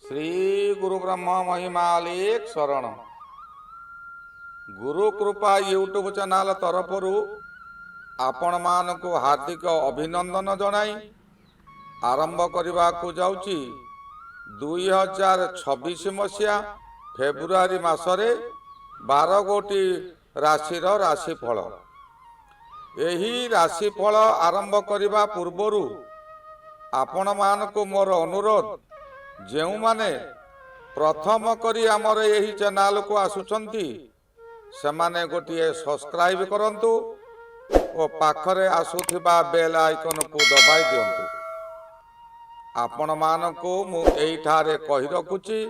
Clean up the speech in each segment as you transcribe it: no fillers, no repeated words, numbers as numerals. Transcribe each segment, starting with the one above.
श्री गुरु ब्रह्म महिमालिक शरण गुरु कृपा YouTube channel तरफरु आपण मानकु हार्दिक अभिनंदन जनाई आरंभ करने को जाउची 2026 मसीहा फेब्रुआरी मासरे 12 गोटी राशिर राशिफल। एही राशिफल आरंभ करने पूर्वरु आपण मानकु मोर अनुरोध जो माने प्रथम करी आमर यही चैनल को आसुचंती सेमाने गोटे सब्सक्राइब करंतु और पाखरे आसुथिबा बेल आइकन को दबाई दियंतु। आपण मानकु मु एठारे कहि रखुची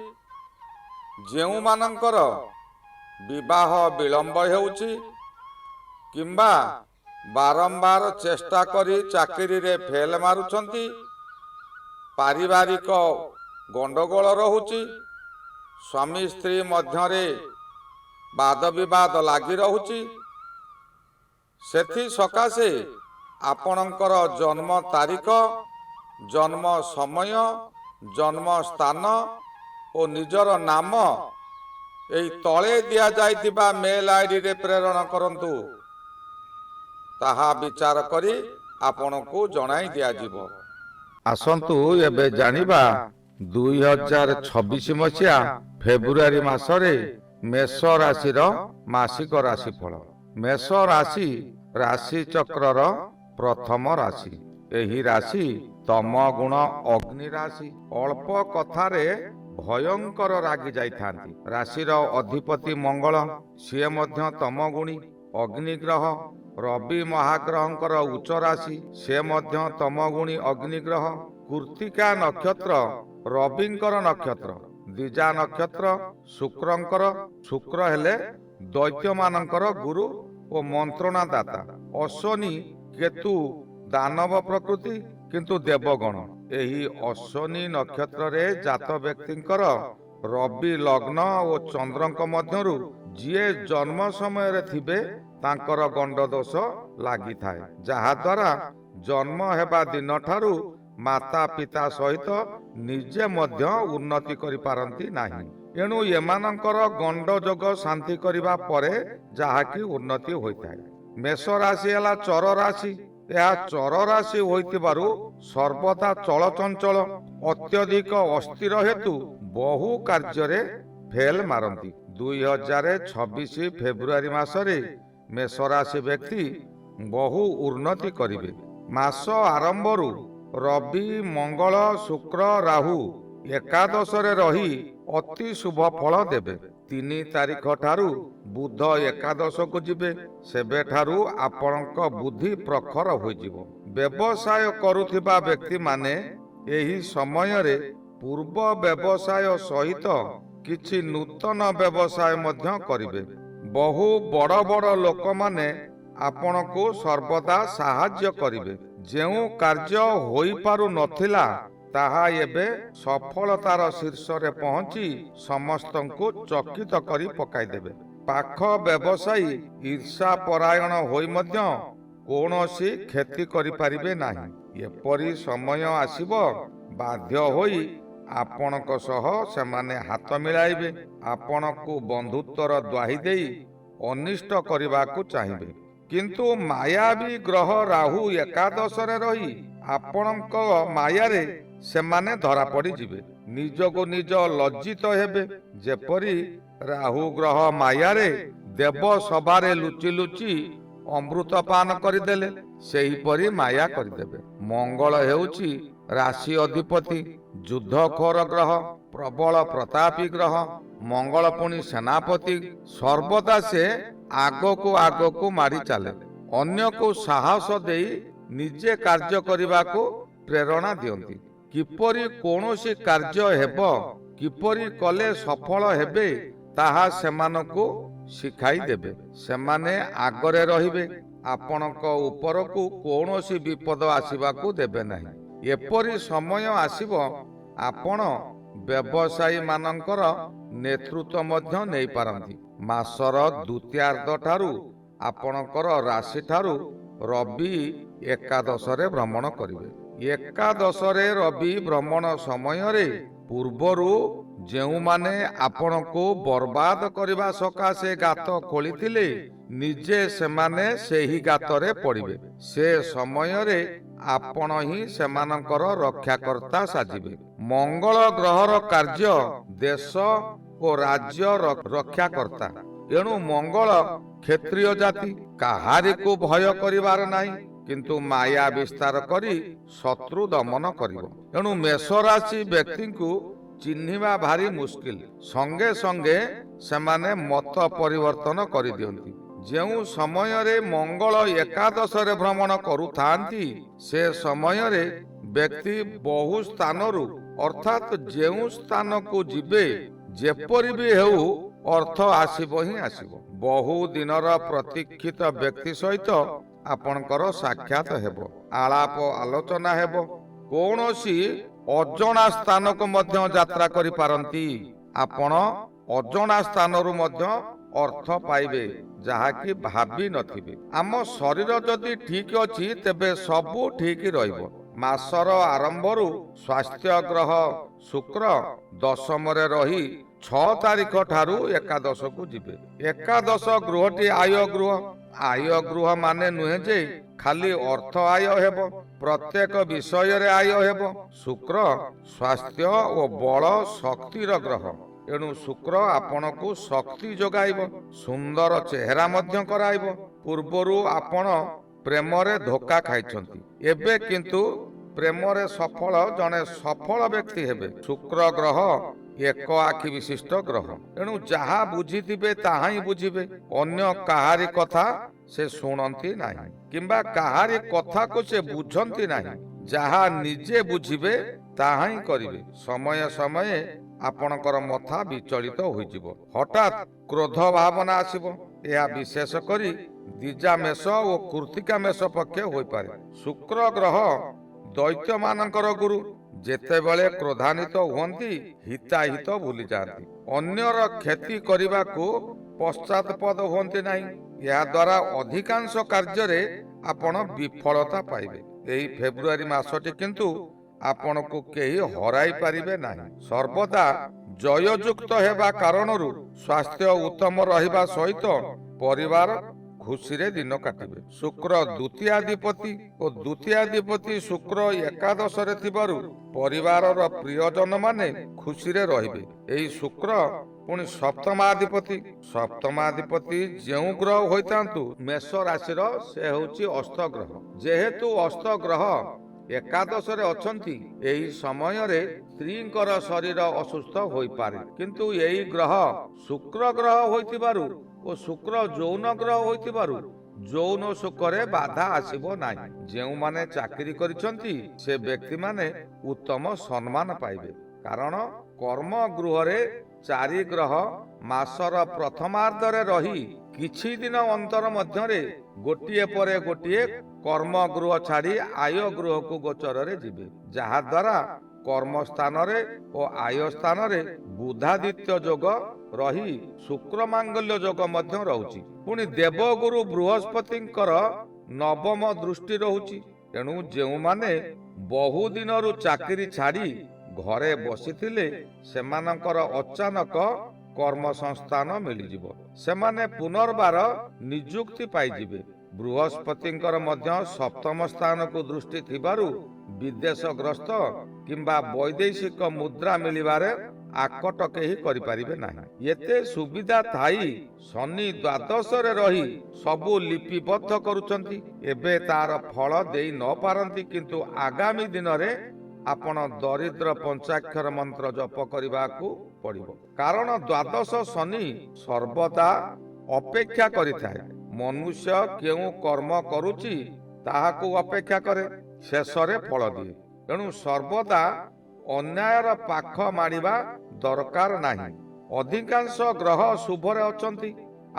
जो मानकर विवाह विलंब हेउची किंबा बारंबार चेष्टा करी चाकरी रे फेल मारुचंती, पारिवारिक गंडगोल रहुची, स्वामी स्त्री मध्यरे वाद विवाद लागी रहुची, सेथि सकाशे आपणकर जन्म तारीख, जन्म समय, जन्म स्थान और निजर नाम एई तले दिया जाइतिबा मेल आईडी रे प्रेरण करंतु। ताहा विचार करी आपणको जणाई दिया जिवो। आसंतु एबे जानिबा 2026 मसीहा फेब्रुआरी मासरे मेष राशिर मासिक राशिफल। मेष राशि राशि चक्रर प्रथम राशि। एही राशि तम गुण अग्नि राशि। अल्प कथारे भयंकर रागी जाइथांती। राशिर अधिपति मंगल सिए मध्य तम गुणी अग्निग्रह। रवि महाग्रहंकर उच्च राशि से मध्य तम गुणी अग्निग्रह। कृत्तिका नक्षत्र रविंकर नक्षत्र। द्विजा नक्षत्र शुक्रंकर। शुक्र हेले दैत्य मानकर गुरु और मंत्रणा दाता। अश्वनी केतु दानव प्रकृति किंतु देवगण। एही अश्वनी नक्षत्र रे जात व्यक्तिंकर रवि लग्न और चंद्रंक मध्यरु जिए जन्म समय रे थिबे तांकर गंड दोष लागि थाए, जहा द्वारा जन्म हेबा दिन ठारू माता पिता सहित निजे मध्य उन्नति करि पारंती नाही। एणु एमानंकर गंड जोग शांति करिबा परे जहा कि उन्नति होइथाए। मेष राशि हला चर राशि। यह चर राशि होइतिबारु सर्वदा चलचंचल अत्यधिक अस्थिर हेतु बहु कार्य फेल मारंती। 2026 फेब्रुआरी मासरे मेष राशि व्यक्ति बहु उन्नति करिवे। मास आरंभरु रवि मंगल शुक्र राहु एकादश रे रही अति शुभ फल देबे। 3 तारीख ठारू बुध एकादश को जिबे, सेबे ठारू आपनक बुद्धि प्रखर होइजिवो। व्यवसाय करुथिबा व्यक्ति माने एही समय रे पूर्व व्यवसाय सहित किछि नूतन व्यवसाय मध्य करिवे। बहु बड़ बड़ लोक माने आपनको सर्वदा साहाय्य करिवे। जेउ कार्य होई पारु नथिला ताहा एबे सफलतार शीर्ष रे पहुंची समस्तंको चकित करी पकाई देबे। पाख व्यवसायी ईर्षा परायण होई मध्य कोनोसी खेती करि पारिबे नाही। एपरि समय आसीबो बाध्य होई आपणक सह सेमाने हाथ मिलाइबे। आपणको बंधुत्वर द्वाही देई अनिष्ट करिबाकू चाहिबे। किंतु मायावी ग्रह राहु एकादश रे रही आपणक मायारे सेमाने धरा पड़ी जिबे। निजको निज लज्जित हेबे। जेपरि राहु ग्रह मायारे देव सभारे लुचि लुचि अमृत पान करिदेले सेहीपरि माया करिदेबे। मंगल हेउची राशि अधिपति, युद्धखोर ग्रह, प्रबल प्रतापी ग्रह। मंगल पुणी सेनापति। सर्वदा से आगो को मारी चले। अन्य को साहस देई निजे कार्य करिबा को प्रेरणा दियंती। किपरि कोनोसी कार्य हेबो, किपरि कले सफल हेबे ताहा सेमानकु शिखाई देबे। सेमाने आगरे रहिबे। आपणक उपरकु कोनोसी विपद आसीबाकू देबे नाही। एपरि समय आसीबो आपण व्यवसायी मानकर नेतृत्व मध्य नहीं पारंती। मासर द्वितीयार्ध ठारू आपणकर राशि ठारू रवि एकादश रे भ्रमण करिवे। एकादश रे रवि भ्रमण समय रे ପୂର୍ବରୁ ଯେଉଁମାନେ ଆପଣଙ୍କୁ ବର୍ବାଦ କରିବା ସକାଶେ ଗାତ ଖୋଳିଥିଲେ ନିଜେ ସେମାନେ ସେହି ଗାତରେ ପଡ଼ିବେ। ସେ ସମୟରେ ଆପଣ ହିଁ ସେମାନଙ୍କର ରକ୍ଷାକର୍ତ୍ତା ସାଜିବେ। ମଙ୍ଗଳ ଗ୍ରହର କାର୍ଯ୍ୟ ଦେଶ ଓ ରାଜ୍ୟ ରକ୍ଷାକର୍ତ୍ତା। ଏଣୁ ମଙ୍ଗଳ କ୍ଷତ୍ରିୟ ଜାତି କାହାରିକୁ ଭୟ କରିବାର ନାହିଁ, କିନ୍ତୁ ମାୟା ବିସ୍ତାର କରି ଶତ୍ରୁ ଦମନ କରିବ। ଏଣୁ ମେଷ ରାଶି ବ୍ୟକ୍ତିଙ୍କୁ ଚିହ୍ନିବା ଭାରି ମୁସ୍କିଲ। ସଙ୍ଗେ ସଙ୍ଗେ ସେମାନେ ମତ ପରିବର୍ତ୍ତନ କରିଦିଅନ୍ତି। ଯେଉଁ ସମୟରେ ମଙ୍ଗଳ ଏକାଦଶରେ ଭ୍ରମଣ କରୁଥାନ୍ତି ସେ ସମୟରେ ବ୍ୟକ୍ତି ବହୁ ସ୍ଥାନରୁ ଅର୍ଥାତ୍ ଯେଉଁ ସ୍ଥାନକୁ ଯିବେ ଯେପରି ବି ହେଉ ଅର୍ଥ ଆସିବ ହିଁ ଆସିବ। ବହୁ ଦିନର ପ୍ରତୀକ୍ଷିତ ବ୍ୟକ୍ତି ସହିତ ଆପଣଙ୍କର ସାକ୍ଷାତ ହେବ, ଆଳାପ ଆଲୋଚନା ହେବ। କୌଣସି ଅଜଣା ସ୍ଥାନକୁ ମଧ୍ୟ ଯାତ୍ରା କରିପାରନ୍ତି। ଆପଣ ଅଜଣା ସ୍ଥାନରୁ ମଧ୍ୟ ଅର୍ଥ ପାଇବେ ଯାହାକି ଭାବି ନଥିବେ। ଆମ ଶରୀର ଯଦି ଠିକ ଅଛି ତେବେ ସବୁ ଠିକ ରହିବ। ମାସର ଆରମ୍ଭରୁ ସ୍ୱାସ୍ଥ୍ୟ ଗ୍ରହ ଶୁକ୍ର ଦଶମରେ ରହି 6 ତାରିଖ ଠାରୁ ଏକାଦଶକୁ ଯିବେ। ଏକାଦଶ ଗୃହଟି ଆୟ ଗୃହ। ଆୟ ଗୃହ ମାନେ ନୁହେଁ ଯେ ଖାଲି ଅର୍ଥ ଆୟ ହେବ, ପ୍ରତ୍ୟେକ ବିଷୟରେ ଆୟ ହେବ। ଶୁକ୍ର ସ୍ୱାସ୍ଥ୍ୟ ଓ ବଳ ଶକ୍ତିର ଗ୍ରହ। ଏଣୁ ଶୁକ୍ର ଆପଣଙ୍କୁ ଶକ୍ତି ଯୋଗାଇବ, ସୁନ୍ଦର ଚେହେରା ମଧ୍ୟ କରାଇବ। ପୂର୍ବରୁ ଆପଣ ପ୍ରେମରେ ଧୋକା ଖାଇଛନ୍ତି, ଏବେ କିନ୍ତୁ ପ୍ରେମରେ ସଫଳ ଜଣେ ସଫଳ ବ୍ୟକ୍ତି ହେବେ। ଶୁକ୍ର ଗ୍ରହ ଏକ ଆଖି ବିଶିଷ୍ଟ ଗ୍ରହ। ଏଣୁ ଯାହା ବୁଝିଥିବେ ତାହା ହିଁ ବୁଝିବେ। ଅନ୍ୟ କାହାରି କଥା ସେ ଶୁଣନ୍ତି ନାହିଁ କିମ୍ବା କାହାରି କଥାକୁ ସେ ବୁଝନ୍ତି ନାହିଁ। ଯାହା ନିଜେ ବୁଝିବେ ତାହା ହିଁ କରିବେ। ସମୟ ସମୟେ ଆପଣଙ୍କର ମଥା ବିଚଳିତ ହୋଇଯିବ, ହଠାତ୍ କ୍ରୋଧ ଭାବନା ଆସିବ। ଏହା ବିଶେଷ କରି ଦ୍ୱିଜା ମେଷ ଓ କୃତ୍ତିକା ମେଷ ପକ୍ଷେ ହୋଇପାରେ। ଶୁକ୍ର ଗ୍ରହ ଦୈତ୍ୟମାନଙ୍କର ଗୁରୁ। ଯେତେବେଳେ କ୍ରୋଧାନ୍ୱିତ ହୁଅନ୍ତି ହିତାହିତ ଭୁଲି ଯାଆନ୍ତି, ଅନ୍ୟର କ୍ଷତି କରିବାକୁ ପଶ୍ଚାତପଦ ହୁଅନ୍ତି ନାହିଁ। ଏହା ଦ୍ୱାରା ଅଧିକାଂଶ କାର୍ଯ୍ୟରେ ଆପଣ ବିଫଳତା ପାଇବେ। ଏହି ଫେବୃଆରୀ ମାସଟି କିନ୍ତୁ ଆପଣଙ୍କୁ କେହି ହରାଇ ପାରିବେ ନାହିଁ। ସର୍ବଦା ଜୟଯୁକ୍ତ ହେବା କାରଣରୁ ସ୍ୱାସ୍ଥ୍ୟ ଉତ୍ତମ ରହିବା ସହିତ ପରିବାର ଖୁସିରେ ଦିନ କାଟିବେ। ଶୁକ୍ର ଦ୍ୱିତୀୟାଧିପତି ଓ ଦ୍ୱିତୀୟାଧିପତି ଶୁକ୍ର ଏକାଦଶରେ ଥିବାରୁ ପରିବାରର ପ୍ରିୟଜନ ମାନେ ଖୁସିରେ ରହିବେ। ଏହି ଶୁକ୍ର ପୁଣି ସପ୍ତମାଧିପତି। ସପ୍ତମାଧିପତି ଯେଉଁ ଗ୍ରହ ହୋଇଥାନ୍ତୁ ମେଷ ରାଶିର ସେ ହେଉଛି ଅସ୍ତ ଗ୍ରହ। ଯେହେତୁ ଅସ୍ତ ଗ୍ରହ ଏକାଦଶରେ ଅଛନ୍ତି ଏହି ସମୟରେ ସ୍ତ୍ରୀଙ୍କର ଶରୀର ଅସୁସ୍ଥ ହୋଇପାରେ, କିନ୍ତୁ ଏହି ଗ୍ରହ ଶୁକ୍ର ଗ୍ରହ ହୋଇଥିବାରୁ ଓ ଶୁକ୍ର ଯୌନ ଗ୍ରହ ହୋଇଥିବାରୁ ଯୌନ ସୁଖରେ ବାଧା ଆସିବ ନାହିଁ। ଯେଉଁମାନେ ଚାକିରି କରିଛନ୍ତି ସେ ବ୍ୟକ୍ତିମାନେ ଉତ୍ତମ ସମ୍ମାନ ପାଇବେ, କାରଣ କର୍ମ ଗୃହରେ 4 ଗ୍ରହ ମାସର ପ୍ରଥମାର୍ଦ୍ଧରେ ରହି କିଛି ଦିନ ଅନ୍ତର ମଧ୍ୟରେ ଗୋଟିଏ ପରେ ଗୋଟିଏ କର୍ମ ଗୃହ ଛାଡ଼ି ଆୟ ଗୃହକୁ ଗୋଚରରେ ଯିବେ, ଯାହାଦ୍ୱାରା କର୍ମସ୍ଥାନରେ ଓ ଆୟ ସ୍ଥାନରେ ବୁଧାଦିତ୍ୟ ଯୋଗ ରହି ଶୁକ୍ର ମାଙ୍ଗଲ୍ୟ ଯୋଗ ମଧ୍ୟ ରହୁଛି। ପୁଣି ଦେବଗୁରୁ ବୃହସ୍ପତିଙ୍କର ନବମ ଦୃଷ୍ଟି ରହୁଛି। ତେଣୁ ଯେଉଁମାନେ ବହୁ ଦିନରୁ ଚାକିରି ଛାଡ଼ି ଘରେ ବସିଥିଲେ ସେମାନଙ୍କର ଅଚାନକ କର୍ମସଂସ୍ଥାନ ମିଳିଯିବ। ସେମାନେ ପୁନର୍ବାର ନିଯୁକ୍ତି ପାଇଯିବେ। ବୃହସ୍ପତିଙ୍କର ମଧ୍ୟ ସପ୍ତମ ସ୍ଥାନକୁ ଦୃଷ୍ଟି ଥିବାରୁ ବିଦେଶ ଗ୍ରସ୍ତ କିମ୍ବା ବୈଦେଶିକ ମୁଦ୍ରା ମିଳିବାରେ ଆକଟ କେହି କରିପାରିବେ ନାହିଁ। ଏତେ ସୁବିଧା ଥାଇ ଶନି ଦ୍ୱାଦଶରେ ରହି ସବୁ ଲିପିବଦ୍ଧ କରୁଛନ୍ତି। ଏବେ ତାର ଫଳ ଦେଇ ନ ପାରନ୍ତି, କିନ୍ତୁ ଆଗାମୀ ଦିନରେ ଆପଣ ଦରିଦ୍ର ପଞ୍ଚାକ୍ଷର ମନ୍ତ୍ର ଜପ କରିବାକୁ ପଡ଼ିବ, କାରଣ ଦ୍ୱାଦଶ ଶନି ସର୍ବଦା ଅପେକ୍ଷା କରିଥାଏ। ମନୁଷ୍ୟ କେଉଁ କର୍ମ କରୁଛି ତାହାକୁ ଅପେକ୍ଷା କରେ, ଶେଷରେ ଫଳ ଦିଏ। ତେଣୁ ସର୍ବଦା ଅନ୍ୟାୟର ପାଖ ମାଡ଼ିବା ଦରକାର ନାହିଁ। ଅଧିକାଂଶ ଗ୍ରହ ଶୁଭରେ ଅଛନ୍ତି।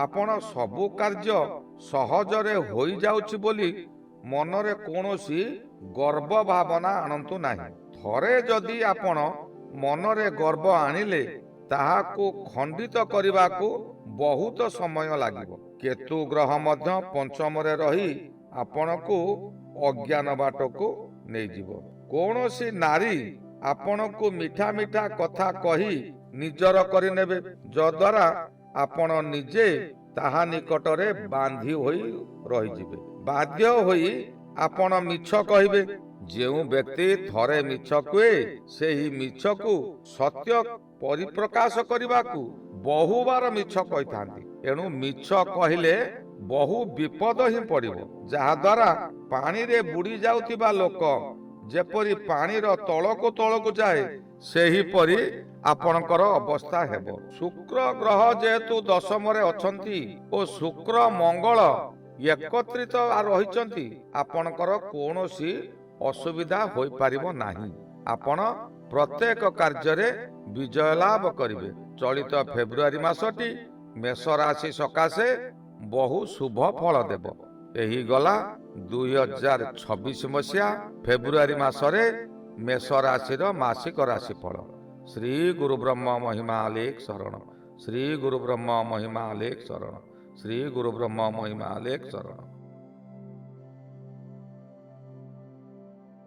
ଆପଣ ସବୁ କାର୍ଯ୍ୟ ସହଜରେ ହୋଇଯାଉଛି ବୋଲି ମନରେ କୌଣସି ଗର୍ବ ଭାବନା ଆଣନ୍ତୁ ନାହିଁ। ଥରେ ଯଦି ଆପଣ ମନରେ ଗର୍ବ ଆଣିଲେ ତାହାକୁ ଖଣ୍ଡିତ କରିବାକୁ ବହୁତ ସମୟ ଲାଗିବ। କେତୁ ଗ୍ରହ ମଧ୍ୟ ପଞ୍ଚମରେ ରହି ଆପଣଙ୍କୁ ଅଜ୍ଞାନ ବାଟକୁ ନେଇଯିବ। କୌଣସି ନାରୀ ଆପଣଙ୍କୁ ମିଠା ମିଠା କଥା କହି ନିଜର କରିନେବେ, ଯଦ୍ୱାରା ଆପଣ ନିଜେ ତାହା ନିକଟରେ ବାନ୍ଧି ହୋଇ ରହିଯିବେ। ବାଧ୍ୟ ହୋଇ ଆପଣ ମିଛ କହିବେ। ଯେଉଁ ବ୍ୟକ୍ତି ଥରେ ମିଛ କୁହେ, ସେହି ମିଛକୁ ସତ୍ୟ ପରିପ୍ରକାଶ କରିବାକୁ ବହୁବାର ମିଛ କହିଥାନ୍ତି। ଏଣୁ ମିଛ କହିଲେ ବହୁ ବିପଦ ହିଁ ପଡ଼ିବ, ଯାହାଦ୍ୱାରା ପାଣିରେ ବୁଡ଼ି ଯାଉଥିବା ଲୋକ ଯେପରି ପାଣିର ତଳକୁ ତଳକୁ ଯାଏ, ସେହିପରି ଆପଣଙ୍କର ଅବସ୍ଥା ହେବ। ଶୁକ୍ର ଗ୍ରହ ଯେହେତୁ ଦଶମରେ ଅଛନ୍ତି ଓ ଶୁକ୍ର ମଙ୍ଗଳ ଏକତ୍ରିତ ରହିଛନ୍ତି, ଆପଣଙ୍କର କୌଣସି ଅସୁବିଧା ହୋଇପାରିବ ନାହିଁ। ଆପଣ ପ୍ରତ୍ୟେକ କାର୍ଯ୍ୟରେ ବିଜୟ ଲାଭ କରିବେ। ଚଳିତ ଫେବୃଆରୀ ମାସଟି ମେଷ ରାଶି ସକାଶେ ବହୁ ଶୁଭ ଫଳ ଦେବ। ଏହି ଗଲା 2026 ମସିହା ଫେବୃଆରୀ ମାସରେ ମେଷ ରାଶିର ମାସିକ ରାଶିଫଳ। ଶ୍ରୀ ଗୁରୁ ବ୍ରହ୍ମ ମହିମା ଲେଖ ଶରଣ। ଶ୍ରୀ ଗୁରୁ ବ୍ରହ୍ମ ମହିମା ଲେଖ ଶରଣ। ଶ୍ରୀ ଗୁରୁ ବ୍ରହ୍ମ ମହିମା ଲେଖ ଶରଣ।